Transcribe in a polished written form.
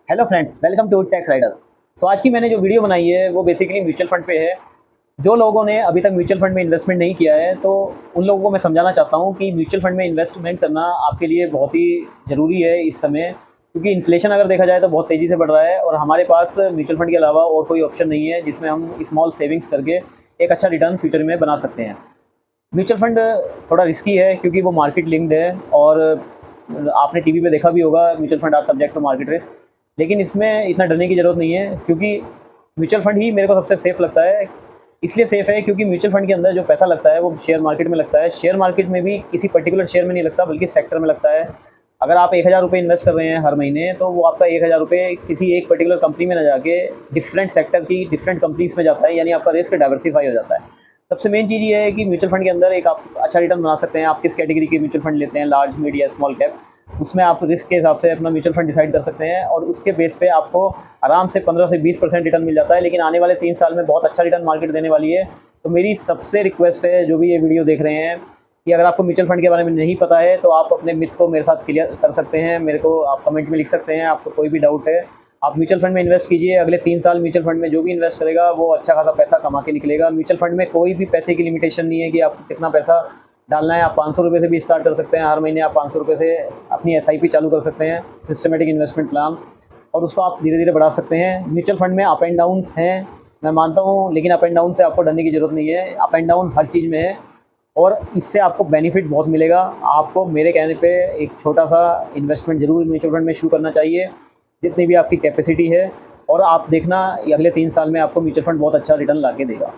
Hello friends, welcome to Tax Riders. तो आज की मैंने जो वीडियो बनाई है वो बेसिकली म्यूचुअल फंड पे है। जो लोगों ने अभी तक म्यूचुअल फंड में इन्वेस्टमेंट नहीं किया है तो उन लोगों को मैं समझाना चाहता हूँ कि म्यूचुअल फंड में इन्वेस्टमेंट करना आपके लिए बहुत ही ज़रूरी है इस समय, क्योंकि इन्फ्लेशन अगर देखा जाए तो बहुत तेज़ी से बढ़ रहा है और हमारे पास म्यूचुअल फंड के अलावा और कोई ऑप्शन नहीं है जिसमें हम स्मॉल सेविंग्स करके एक अच्छा रिटर्न फ्यूचर में बना सकते हैं। म्यूचुअल फंड थोड़ा रिस्की है क्योंकि वो मार्केट लिंक्ड है और आपने टीवी पे देखा भी होगा mutual fund are subject to market risk. लेकिन इसमें इतना डरने की ज़रूरत नहीं है क्योंकि म्यूचुअल फंड ही मेरे को सबसे सेफ़ लगता है। इसलिए सेफ़ है क्योंकि म्यूचुअल फंड के अंदर जो पैसा लगता है वो शेयर मार्केट में लगता है। शेयर मार्केट में भी किसी पर्टिकुलर शेयर में नहीं लगता बल्कि सेक्टर में लगता है। अगर आप 1000 रुपये इन्वेस्ट कर रहे हैं हर महीने तो वो आपका 1000 रुपये किसी एक पर्टिकुलर कंपनी में ना जाके डिफरेंट सेक्टर की डिफरेंट कंपनीज में जाता है, यानी आपका रिस्क डाइवर्सिफाई हो जाता है। सबसे मेन चीज़ ये है कि म्यूचुअल फंड के अंदर एक आप अच्छा रिटर्न बना सकते हैं। आप किस कैटेगरी के म्यूचुअल फंड लेते हैं, लार्ज, मिड या स्मॉल कैप, उसमें आप रिस्क के हिसाब से अपना म्यूचुअल फंड डिसाइड कर सकते हैं और उसके बेस पे आपको आराम से 15 से 20% रिटर्न मिल जाता है। लेकिन आने वाले 3 साल में बहुत अच्छा रिटर्न मार्केट देने वाली है। तो मेरी सबसे रिक्वेस्ट है, जो भी ये वीडियो देख रहे हैं, कि अगर आपको म्यूचुअल फंड के बारे में नहीं पता है तो आप अपने मिथ को मेरे साथ क्लियर कर सकते हैं। मेरे को आप कमेंट में लिख सकते हैं, आपको कोई भी डाउट है। आप म्यूचुअल फंड में इन्वेस्ट कीजिए, अगले 3 साल म्यूचुअल फंड में जो भी इन्वेस्ट करेगा वो अच्छा खासा पैसा कमा के निकलेगा। म्यूचुअल फंड में कोई भी पैसे की लिमिटेशन नहीं है कि आपको कितना पैसा डालना है। आप 500 रुपये से भी स्टार्ट कर सकते हैं। हर महीने आप 500 रुपये से अपनी SIP चालू कर सकते हैं, सिस्टमेटिक इन्वेस्टमेंट प्लान, और उसको आप धीरे धीरे बढ़ा सकते हैं। म्यूचुअल फंड में अप एंड डाउन्स हैं, मैं मानता हूँ, लेकिन अप एंड डाउन से आपको डरने की ज़रूरत नहीं है। अप एंड डाउन हर चीज़ में है और इससे आपको बेनिफिट बहुत मिलेगा। आपको मेरे कहने पे एक छोटा सा इन्वेस्टमेंट ज़रूर म्यूचुअल फंड में शुरू करना चाहिए, जितनी भी आपकी कैपेसिटी है, और आप देखना अगले 3 साल में आपको म्यूचुअल फंड बहुत अच्छा रिटर्न ला के देगा।